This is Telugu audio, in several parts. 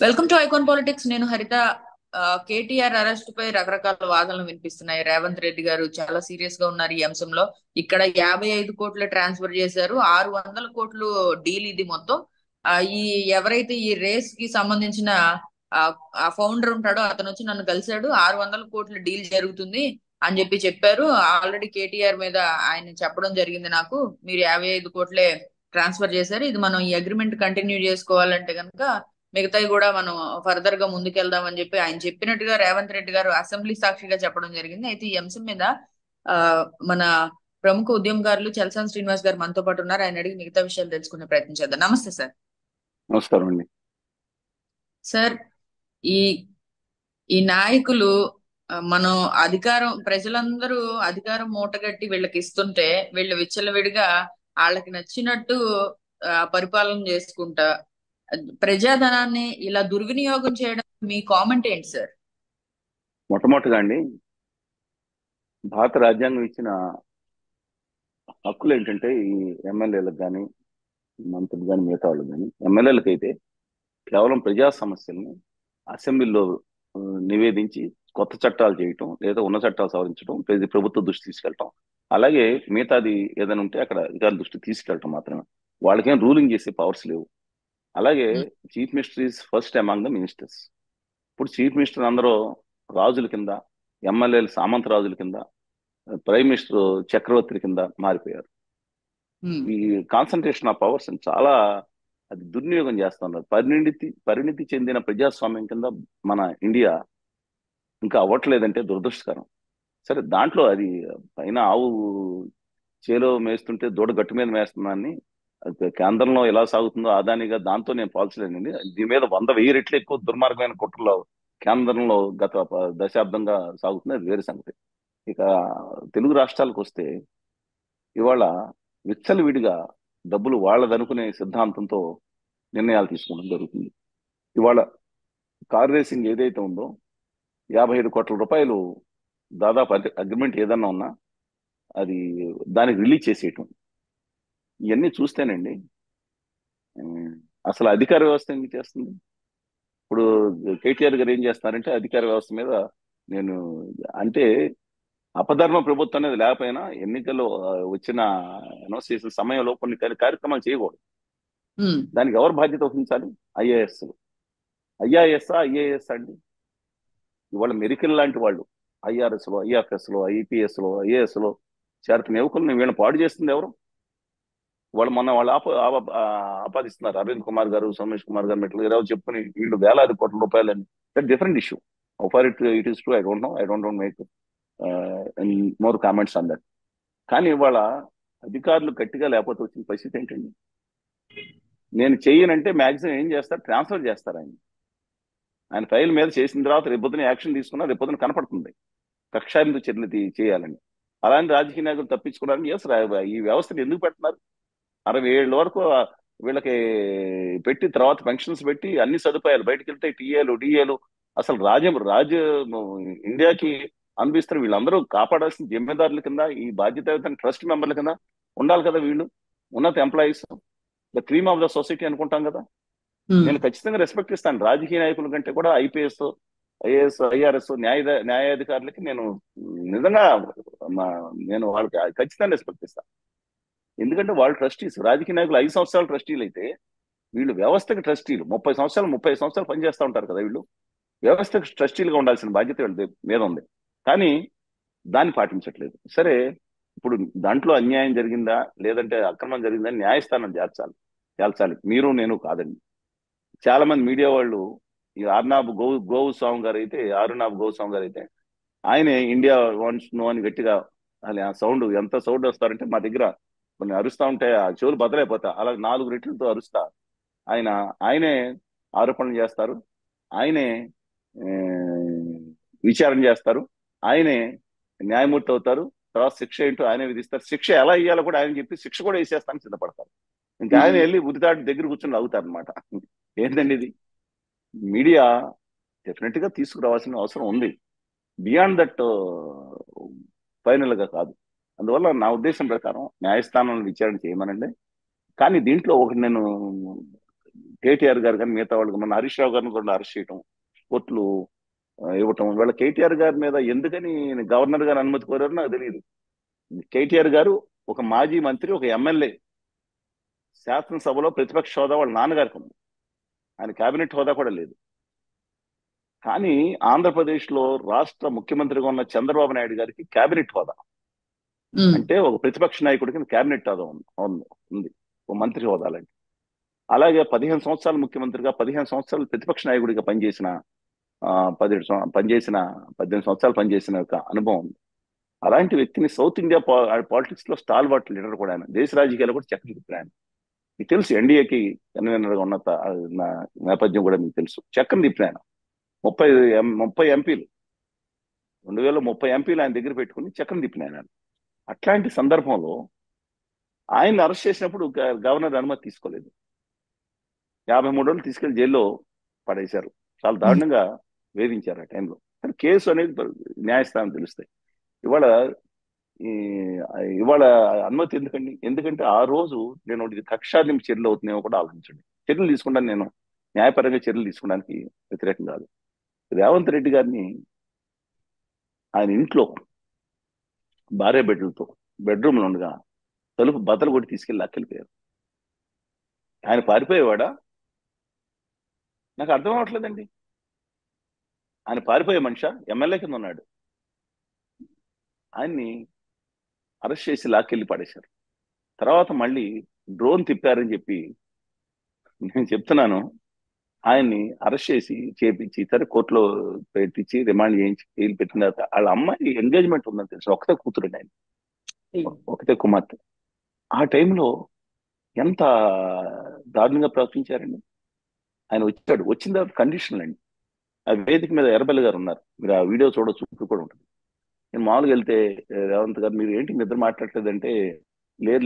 Welcome to icon politics. నేను హరిత. కేటీఆర్ అరెస్ట్ పై రకరకాల వాదనలు వినిపిస్తున్నాయి. రేవంత్ రెడ్డి గారు చాలా సీరియస్ గా ఉన్నారు ఈ అంశంలో. ఇక్కడ 55 కోట్లు ట్రాన్స్ఫర్ చేశారు, 600 కోట్లు డీల్ ఇది మొత్తం. ఈ ఎవరైతే ఈ రేస్ కి సంబంధించిన ఆ ఆ ఫౌండర్ ఉంటాడో అతను వచ్చి నన్ను కలిశాడు, 600 కోట్ల డీల్ జరుగుతుంది అని చెప్పారు. ఆల్రెడీ కేటీఆర్ మీద ఆయన చెప్పడం జరిగింది నాకు, మీరు 55 కోట్లే ట్రాన్స్ఫర్ చేశారు, ఇది మనం ఈ అగ్రిమెంట్ కంటిన్యూ చేసుకోవాలంటే కనుక మిగతాయి కూడా మనం ఫర్దర్ గా ముందుకెళ్దాం అని ఆయన చెప్పినట్టుగా రేవంత్ రెడ్డి గారు అసెంబ్లీ సాక్షిగా చెప్పడం జరిగింది. అయితే ఈ అంశం మీద ఆ మన ప్రముఖ ఉద్యమకారులు చలసాని శ్రీనివాస్ గారు మనతో పాటు ఉన్నారు. ఆయన అడిగి మిగతా విషయాలు తెలుసుకునే ప్రయత్నం చేద్దాం. నమస్తే సార్. నమస్కారం అండి. సార్, ఈ ఈ నాయకులు మనం ప్రజలందరూ అధికారం మూటగట్టి వీళ్ళకి ఇస్తుంటే వీళ్ళు విచ్చలవిడిగా వాళ్ళకి నచ్చినట్టు పరిపాలన చేసుకుంటా ప్రజాధనాన్ని ఇలా దుర్వినియోగం చేయడం మీ కామెంట్ ఏంటి సార్? మొట్టమొదటిగా అండి, భారత రాజ్యాంగం ఇచ్చిన హక్కులు ఏంటంటే ఈ ఎమ్మెల్యేలకు కానీ మంత్రులు కానీ మిగతా వాళ్ళకి కానీ, ఎమ్మెల్యేలకు అయితే కేవలం ప్రజా సమస్యల్ని అసెంబ్లీలో ఆ, నివేదించి కొత్త చట్టాలు చేయటం లేదా ఉన్న చట్టాలు సవరించడం, ప్రభుత్వ దృష్టి తీసుకెళ్ళటం, అలాగే మిగతాది ఏదైనా ఉంటే అక్కడ అధికారుల దృష్టి తీసుకెళ్ళటం మాత్రమే. వాళ్ళకేం రూలింగ్ చేసే పవర్స్ లేవు. అలాగే um, chief minister is first among the ministers. ఇప్పుడు చీఫ్ మినిస్టర్ అందరూ రాజుల కింద, ఎమ్మెల్యేలు సామంత రాజుల కింద, ప్రైమ్ మినిస్టర్ చక్రవర్తి కింద మారిపోయారు. ఉమ్, ఈ కాన్సన్ట్రేషన్ ఆఫ్ పవర్స్ చాలా అది దుర్వినియోగం చేస్తున్నారు. పరిణితి చెందిన ప్రజాస్వామ్యం కింద మన ఇండియా ఇంకా అవ్వట్లేదంటే దురదృష్టకరం. సరే, దాంట్లో అది పైన ఆవు చేలో మేస్తుంటే దూడ గట్టు మీద మేస్తున్నాన్ని, అది కేంద్రంలో ఎలా సాగుతుందో అదానిగా దాంతో నేను పోల్చలేనండి. దీని మీద 100,000 రెట్లు ఎక్కువ దుర్మార్గమైన కుట్రలో కేంద్రంలో గత దశాబ్దంగా సాగుతుంది. అది వేరే సంగతి. ఇక తెలుగు రాష్ట్రాలకు వస్తే ఇవాళ విచ్చలవిడిగా డబ్బులు వాళ్ళదనుకునే సిద్ధాంతంతో నిర్ణయాలు తీసుకోవడం జరుగుతుంది. ఇవాళ కార్ రేసింగ్ ఏదైతే ఉందో, 55 కోట్ల రూపాయలు దాదాపు అగ్రిమెంట్ ఏదన్నా ఉన్నా అది దానికి రిలీజ్ చేసేయటం, ఇవన్నీ చూస్తేనండి ఉమ్, అసలు అధికార వ్యవస్థ ఏం చేస్తుంది. ఇప్పుడు కేటీఆర్ గారు ఏం చేస్తున్నారంటే అధికార వ్యవస్థ మీద నేను అంటే అపధర్మ ప్రభుత్వం అనేది లేకపోయినా ఎన్నికల్లో వచ్చిన అనౌన్స్ చేసిన సమయంలో కొన్ని కార్యక్రమాలు చేయకూడదు. ఉమ్, దానికి ఎవరు బాధ్యత వహించాలి? ఐఏఎస్. ఐఏఎస్ అండి. ఇవాళ మెరికల్ లాంటి వాళ్ళు ఐఆర్ఎస్ లో, ఐఆర్ఎస్ లో, ఐపీఎస్ లో, ఐఏఎస్ లో చేరుతున్న యువకులను వీళ్ళని పాడు చేస్తుంది ఎవరు? వాళ్ళు మొన్న వాళ్ళు ఆపాదిస్తున్నారు. అరవింద్ కుమార్ గారు, సోమేష్ కుమార్ గారు, మెట్లు గారు చెప్పుకుని వీళ్ళు వేలాది కోట్ల రూపాయలని. That different issue. For it is true, I don't make more comments on that. కానీ ఇవాళ అధికారులు గట్టిగా లేకపోతే వచ్చిన పరిస్థితి ఏంటండి? నేను చెయ్యనంటే మాక్సిమం ఏం చేస్తారు, ట్రాన్స్ఫర్ చేస్తారు ఆయన. ఆయన ఫైల్ మీద చేసిన తర్వాత రేపొద్దున యాక్షన్ తీసుకున్నా రేపొద్దున కనపడుతుంది కక్షాదింపు చర్యలు చేయాలని. అలాంటి రాజకీయ నాయకులు తప్పించుకోవడానికి ఈ వ్యవస్థను ఎందుకు పెడుతున్నారు? 67 వరకు వీళ్ళకి పెట్టి తర్వాత పెన్షన్స్ పెట్టి అన్ని సదుపాయాలు బయటకు వెళ్తే టీఏలు డిఏలు అసలు రాజ ఇండియాకి అనిపిస్తారు. వీళ్ళందరూ కాపాడాల్సిన జిమ్మెదారుల కింద, ఈ బాధ్యత ట్రస్ట్ మెంబర్ల కింద ఉండాలి కదా వీళ్ళు. ఉన్నత employees, the cream of the society అనుకుంటాం కదా. ఉమ్. నేను ఖచ్చితంగా రెస్పెక్ట్ ఇస్తాను రాజకీయ నాయకుల కంటే కూడా. ఐపీఎస్, ఐఏఎస్, ఐఆర్ఎస్ న్యాయాధికారులకి నేను నిజంగా నేను వాళ్ళకి ఖచ్చితంగా రెస్పెక్ట్ ఇస్తాను. ఎందుకంటే వాళ్ళు ట్రస్టీస్. రాజకీయ నాయకులు 5 సంవత్సరాలు ట్రస్టీలు అయితే వీళ్ళు వ్యవస్థకి ట్రస్టీలు. 30 సంవత్సరాలు పనిచేస్తూ ఉంటారు కదా వీళ్ళు. వ్యవస్థకు ట్రస్టీలుగా ఉండాల్సిన బాధ్యత వీళ్ళ మీద ఉంది. కానీ దాన్ని పాటించట్లేదు. సరే, ఇప్పుడు దాంట్లో అన్యాయం జరిగిందా లేదంటే అక్రమం జరిగిందా న్యాయస్థానం తేల్చాలి. మీరు నేను కాదండి. చాలా మంది మీడియా వాళ్ళు ఈ ఆరునాబ్ గోస్వామి గారు అయితే ఆయనే ఇండియా వాంట్స్ నో అని గట్టిగా, ఆ సౌండ్ ఎంత సౌండ్ వస్తారంటే మా దగ్గర కొన్ని అరుస్తా ఉంటే ఆ చెవులు బదలైపోతా, అలా 4 రెట్లతో అరుస్తా ఆయన ఆయనే ఆరోపణలు చేస్తారు. ఆయనే ఆ, విచారణ చేస్తారు. ఆయనే న్యాయమూర్తి అవుతారు. తర్వాత శిక్ష ఏంటో ఆయనే విధిస్తారు. శిక్ష ఎలా ఇయ్యాలో కూడా ఆయన చెప్పి శిక్ష కూడా వేసేస్తానికి సిద్ధపడతారు. ఇంకా ఆయన ఉమ్. వెళ్ళి ఉరితాటి దగ్గర కూర్చొని అవుతారు అనమాట. ఏంటండి ఇది? మీడియా డెఫినెట్ గా తీసుకురావాల్సిన అవసరం ఉంది. బియాండ్ దట్ ఫైనల్ గా కాదు. అందువల్ల నా ఉద్దేశం ప్రకారం న్యాయస్థానంలో విచారణ చేయమనండి. కానీ దీంట్లో ఒకటి నేను కేటీఆర్ గారు కానీ మిగతా వాళ్ళు మన హరీష్ రావు గారిని కూడా అరెస్ట్ చేయటం, కోర్టులు ఇవ్వటం. వీళ్ళ కేటీఆర్ గారి మీద ఎందుకని గవర్నర్ గారు అనుమతి కోరారో నాకు తెలియదు. కేటీఆర్ గారు ఒక మాజీ మంత్రి, ఒక ఎమ్మెల్యే, శాసనసభలో ప్రతిపక్ష హోదా వాళ్ళ నాన్నగారికి ఉంది. ఆయన కేబినెట్ హోదా కూడా లేదు. కానీ ఆంధ్రప్రదేశ్ లో రాష్ట్ర ముఖ్యమంత్రిగా ఉన్న చంద్రబాబు నాయుడు గారికి కేబినెట్ హోదా, అంటే ఒక ప్రతిపక్ష నాయకుడికి కేబినెట్ హోదా ఉంది, ఒక మంత్రి హోదా లాంటి. అలాగే 15 సంవత్సరాలు ముఖ్యమంత్రిగా, 15 సంవత్సరాలు ప్రతిపక్ష నాయకుడిగా పనిచేసిన 18 సంవత్సరాలు పనిచేసిన ఒక అనుభవం ఉంది. అలాంటి వ్యక్తిని సౌత్ ఇండియా పాలిటిక్స్ లో స్టాల్వర్ట్ లీడర్ కూడా ఆయన, దేశ రాజకీయాలు కూడా చక్కని తిప్పారు ఆయన. మీకు తెలుసు ఎన్డీఏకి కన్వీనర్ గా ఉన్న నేపథ్యం కూడా మీకు తెలుసు. చక్కని తిప్పారు ఆయన. 30 ఎంపీలు, 2030 ఎంపీలు ఆయన దగ్గర పెట్టుకుని చక్కని తిప్పిన ఆయన. అట్లాంటి సందర్భంలో ఆయన అరెస్ట్ చేసినప్పుడు గవర్నర్ అనుమతి తీసుకోలేదు. 53 రోజులు తీసుకెళ్లి జైల్లో పడేశారు. చాలా దారుణంగా వేధించారు ఆ టైంలో. కానీ కేసు అనేది న్యాయస్థానం తెలుస్తాయి. ఇవాళ ఇవాళ అనుమతి ఎందుకండి? ఎందుకంటే ఆ రోజు నేను కక్షాదింపు చర్యలు అవుతున్నాయో కూడా ఆలోచించండి. చర్యలు తీసుకుంటాను, నేను న్యాయపరంగా చర్యలు తీసుకోవడానికి వ్యతిరేకం కాదు. రేవంత్ రెడ్డి గారిని ఆయన ఇంట్లో భార్య బిడ్డలతో బెడ్రూమ్లో ఉండగా తలుపు బద్దలు కొట్టి తీసుకెళ్లి అక్కలిపోయారు. ఆయన పారిపోయేవాడా? నాకు అర్థం అవ్వట్లేదండి. ఆయన పారిపోయే మనిషా? ఎమ్మెల్యే కింద ఉన్నాడు. ఆయన్ని అరెస్ట్ చేసి లాక్కెళ్ళి పడేశారు. తర్వాత మళ్ళీ డ్రోన్ తిప్పారని చెప్పి నేను చెప్తున్నాను. ఆయన్ని అరెస్ట్ చేసి చేపించి సరే కోర్టులో పెట్టించి రిమాండ్ చేయించి జైలు పెట్టిన తర్వాత వాళ్ళ అమ్మాయి ఎంగేజ్మెంట్ ఉందని తెలుసు. ఒకటే కూతురు ఆయన, ఒకటే కుమార్తె. ఆ టైంలో ఎంత దారుణంగా ప్రవర్తించారండి. ఆయన వచ్చాడు, వచ్చిన తర్వాత కండిషన్లు అండి. ఆ వేదిక మీద ఎర్రబెల్లి గారు ఉన్నారు, మీరు ఆ వీడియో చూడొచ్చు, ఇప్పుడు కూడా ఉంటుంది. నేను మామూలుగా వెళ్తే రేవంత్ గారు మీరు ఏంటి నిద్ర మాట్లాడలేదంటే,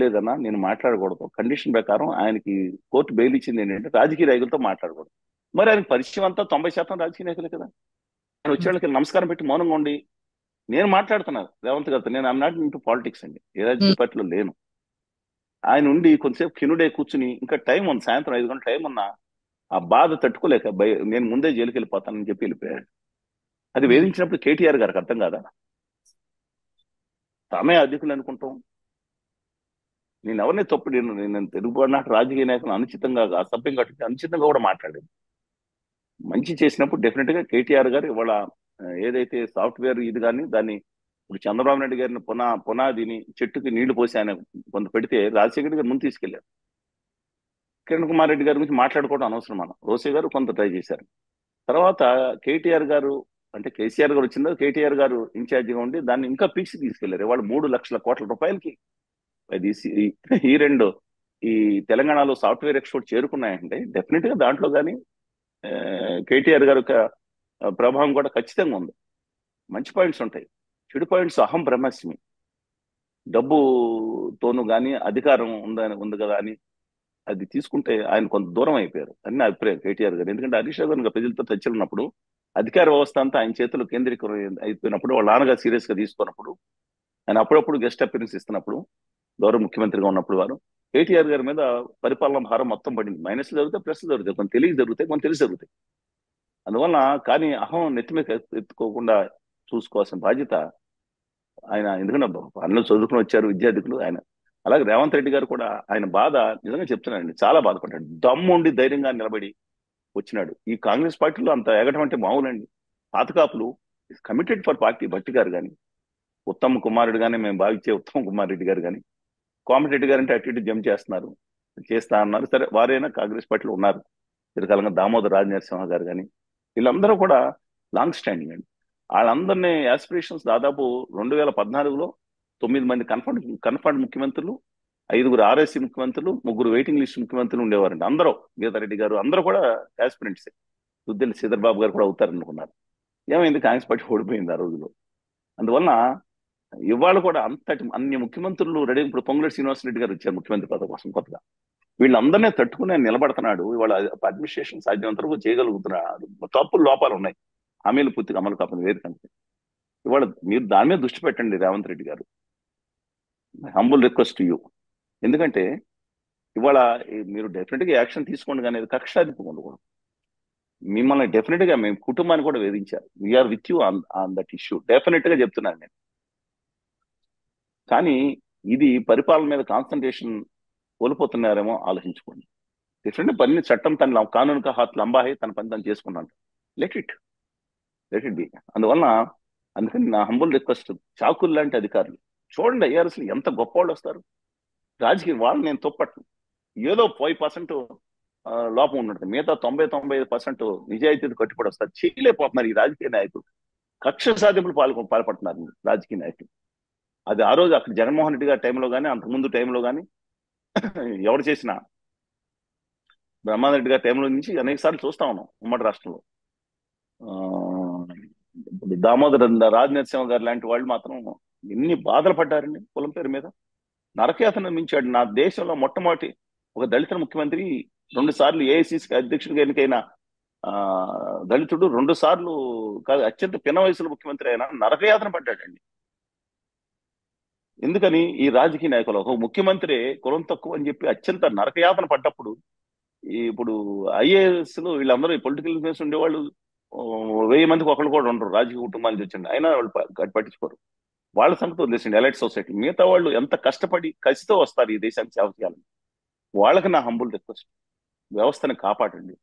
లేదన్నా నేను మాట్లాడకూడదు, కండిషన్ ప్రకారం ఆయనకి కోర్టు బెయిల్ ఇచ్చింది ఏంటంటే రాజకీయ నాయకులతో మాట్లాడకూడదు. మరి ఆయనకి పరిచయం అంతా 90% రాజకీయ నాయకులే కదా. ఆయన వచ్చే వాళ్ళకి నమస్కారం పెట్టి మౌనంగా ఉండి నేను మాట్లాడుతున్నాను రేవంత్ గారితో. నేను ఐఎమ్ నాట్ ఇంటూ పాలిటిక్స్ అండి, ఏ రాజకీయ పార్టీలో లేను. ఆయన ఉండి కొంతసేపు కినుడే కూర్చుని, ఇంకా టైం ఉంది, సాయంత్రం 5 గంటల టైం ఉన్నా ఆ బాధ తట్టుకోలేక నేను ముందే జైలుకి వెళ్ళిపోతానని చెప్పి వెళ్ళిపోయాడు. అది వేధించినప్పుడు కేటీఆర్ గారికి అర్థం కాదా? తామే అధికులు అనుకుంటాం. నేను ఎవరిని తప్పు, నేను తెలుగునాటి రాజకీయ నాయకులు అనుచితంగా, అసభ్యం కట్టి అనుచితంగా కూడా మాట్లాడేది. మంచి చేసినప్పుడు డెఫినెట్ గా కేటీఆర్ గారు ఇవాళ ఏదైతే సాఫ్ట్వేర్ ఇది కానీ దాన్ని ఇప్పుడు చంద్రబాబు నాయుడు గారిని పునాదిని చెట్టుకి నీళ్లు పోసి ఆయన కొంత పెడితే రాజశేఖర్ గారు ముందు తీసుకెళ్లారు. కిరణ్ కుమార్ రెడ్డి గారి గురించి మాట్లాడుకోవడం అనవసరం. మనం రోసే గారు కొంత ట్రై చేశారు. తర్వాత కేటీఆర్ గారు, అంటే కేసీఆర్ గారు వచ్చిందో కేటీఆర్ గారు ఇన్ఛార్జిగా ఉండి దాన్ని ఇంకా పీక్స్ తీసుకెళ్లారు. ఇవాళ 3 లక్షల కోట్ల రూపాయలకి అది ఈ తెలంగాణలో సాఫ్ట్వేర్ ఎక్స్పోర్ట్ చేరుకున్నాయంటే డెఫినెట్ గా దాంట్లో కానీ కేటీఆర్ గారు ప్రభావం కూడా ఖచ్చితంగా ఉంది. మంచి పాయింట్స్ ఉంటాయి, చెడు పాయింట్స్ అహం బ్రహ్మస్మి. డబ్బుతోనూ కానీ అధికారం ఉంది కదా అని అది తీసుకుంటే ఆయన కొంత దూరం అయిపోయారు అని నా అభిప్రాయం కేటీఆర్ గారు. ఎందుకంటే హరీష్ రావు గారు ప్రజలతో చర్చలు ఉన్నప్పుడు అధికార వ్యవస్థ అంతా ఆయన చేతులు కేంద్రీకరణ అయిపోయినప్పుడు, వాళ్ళ నాన్నగా సీరియస్ గా తీసుకున్నప్పుడు, ఆయన అప్పుడప్పుడు గెస్ట్ అపీరెన్స్ ఇస్తున్నప్పుడు, గౌరవ ముఖ్యమంత్రిగా ఉన్నప్పుడు వారు కేటీఆర్ గారి మీద పరిపాలన భారం మొత్తం పడింది. మైనస్ జరుగుతాయి, ప్లస్ జరుగుతాయి, కొంత తెలియ జరుగుతాయి, కొంత తెలిసి జరుగుతాయి. అందువలన కానీ అహం నెత్తి మీద ఎత్తుకోకుండా చూసుకోవాల్సిన బాధ్యత ఆయన. ఎందుకంటే అన్నలు చదువుకుని వచ్చారు విద్యార్థికులు ఆయన. అలాగే రేవంత్ రెడ్డి గారు కూడా ఆయన బాధ నిజంగా చెప్తున్నాడండి, చాలా బాధపడ్డాడు. దమ్ముండి ధైర్యంగా నిలబడి వచ్చినాడు. ఈ కాంగ్రెస్ పార్టీలో అంత ఎగటం అంటే మామూలండి. పాతకాపులు కమిటెడ్ ఫర్ పార్టీ. భట్టి గారు కానీ, ఉత్తమ్ కుమార్ రెడ్డి కానీ, మేము భావించే ఉత్తమ్ కుమార్ రెడ్డి గారు కానీ, కోమటిరెడ్డి గారు అంటే అటు ఇటు జంప్ చేస్తా అన్నారు. సరే, వారైనా కాంగ్రెస్ పార్టీలో ఉన్నారు చిరకాలంగా. దామోదర్ రాజ నరసింహ గారు కానీ, వీళ్ళందరూ కూడా లాంగ్ స్టాండింగ్ అండి. వాళ్ళందరినీ యాస్పిరేషన్స్ దాదాపు 2014లో 9 మంది కన్ఫర్డ్ ముఖ్యమంత్రులు, 5 ఆర్ఎస్సీ ముఖ్యమంత్రులు, 3 వెయిటింగ్ లిస్ట్ ముఖ్యమంత్రులు ఉండేవారండి. అందరూ, గీతారెడ్డి గారు అందరూ కూడా యాస్పిరెంట్సే. దుద్దెల్లి శ్రీధర్ బాబు గారు కూడా అవుతారనుకున్నారు. ఏమైంది, కాంగ్రెస్ పార్టీ ఓడిపోయింది ఆ రోజులో. అందువలన ఇవాళ కూడా అన్ని ముఖ్యమంత్రులు రెడీ. ఇప్పుడు పొంగులేటి శ్రీనివాసరెడ్డి గారు వచ్చారు ముఖ్యమంత్రి పదవి కోసం కొత్తగా. వీళ్ళందరినీ తట్టుకుని ఆయన నిలబడుతున్నాడు. ఇవాళ అడ్మినిస్ట్రేషన్ సాధ్యమంత వరకు చేయగలుగుతున్నాడు. తప్పులు లోపాలు ఉన్నాయి, హామీలు పూర్తిగా అమలు కాకుండా వేరు కంటే. ఇవాళ మీరు దాని మీద దృష్టి పెట్టండి రేవంత్ రెడ్డి గారు. Humble request you. ఎందుకంటే ఇవాళ మీరు డెఫినెట్ గా యాక్షన్ తీసుకోండి, కానీ అది కక్ష సాధింపు ఉండకూడదు. మిమ్మల్ని డెఫినెట్ గా మేము కుటుంబాన్ని కూడా వేధించారు. We are with you on on that issue, definite గా చెప్తున్నాను నేను. కానీ ఇది పరిపాలన మీద కాన్సన్ట్రేషన్ కోల్పోతున్నారేమో ఆలోచించుకోండి. డెఫినెట్ పని చట్టం తన కానూన్ కా హాత్ లంబా హై, తన పని తను చేసుకున్నాడు. Let it let it be. అందువలన అందుకని నా హంబుల్ రిక్వెస్ట్, చాకుల్ లాంటి అధికారులు చూడండి, ఐఆర్ఎస్లు ఎంత గొప్ప వాళ్ళు వస్తారు రాజకీయ. వాళ్ళు నేను తొప్పట్ను, ఏదో 5% లోపం ఉన్నట్టు, మిగతా 90-95% నిజాయితీతో కట్టుబడి వస్తారు. చేయలేకపోతున్నారు ఈ రాజకీయ నాయకులు. కక్ష సాధింపులు పాల్పడుతున్నారు రాజకీయ నాయకులు. అది ఆ రోజు అక్కడ జగన్మోహన్ రెడ్డి గారి టైంలో కానీ, అంతకుముందు టైంలో కానీ ఎవరు చేసినా, బ్రహ్మానంద రెడ్డి గారి టైంలో నుంచి అనేక సార్లు చూస్తా ఉన్నాం ఉమ్మడి రాష్ట్రంలో. ఆ, ఇప్పుడు దామోదర్ రాజనరసింహ గారు లాంటి వాళ్ళు మాత్రం ఎన్ని బాధలు పడ్డారండి కులం పేరు మీద. నరకయాతన మించాడు. నా దేశంలో మొట్టమొదటి ఒక దళిత ముఖ్యమంత్రి, 2 సార్లు ఏఐసిసి అధ్యక్షుడిగా ఎన్నికైన ఆ దళితుడు, 2 సార్లు కాదు అత్యంత పిన్న వయసులో ముఖ్యమంత్రి అయినా నరకయాతన పడ్డాడండి. ఎందుకని? ఈ రాజకీయ నాయకులు ఒక ముఖ్యమంత్రి కులం తక్కువ అని చెప్పి అత్యంత నరకయాతన పడ్డప్పుడు, ఇప్పుడు ఐఏఎస్ వీళ్ళందరూ పొలిటికల్ ఇన్ఫ్లుయెన్స్ ఉండేవాళ్ళు 1000 మందికి ఒకళ్ళు కూడా ఉండరు రాజకీయ కుటుంబాల నుంచి వచ్చింది, అయినా వాళ్ళు పట్టించుకోరు. వాళ్ళ సంగతి వదిలేసింది ఎలైట్ సొసైటీ. మిగతా వాళ్ళు ఎంత కష్టపడి కసితో వస్తారు ఈ దేశానికి సేవ చేయాలని. వాళ్ళకి నా హంబుల్ రిక్వెస్ట్, వ్యవస్థను కాపాడండి.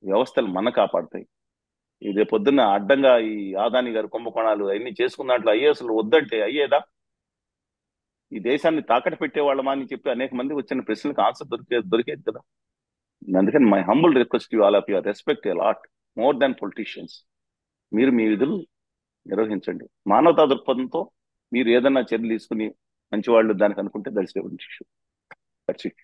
వ్యవస్థలు మన కాపాడతాయి. ఇదే పొద్దున్న అడ్డంగా ఈ ఆదాని గారు కుంభకోణాలు అవన్నీ చేసుకున్న దాంట్లో ఐఏఎస్లు వద్దంటే అయ్యేదా? ఈ దేశాన్ని తాకట్టు పెట్టే వాళ్ళమా అని చెప్పి అనేక మంది వచ్చిన ప్రశ్నలకు ఆన్సర్ దొరికేది కదా. అందుకని my humble request you all of your respect a lot more than politicians. మీరు మీ విధులు నిర్వహించండి మానవతా దృక్పథంతో. మీరు ఏదన్నా చర్యలు తీసుకుని మంచివాళ్ళు దానికి అనుకుంటే that's issue. That's it.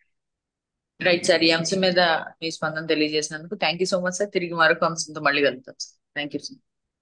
Right sir, ఈ అంశం మీద మీ స్పందన తెలియజేసినందుకు thank you so much sir. తిరిగి మరొక అంశంతో మళ్ళీ కలుగుతాం సార్. Thank you sir.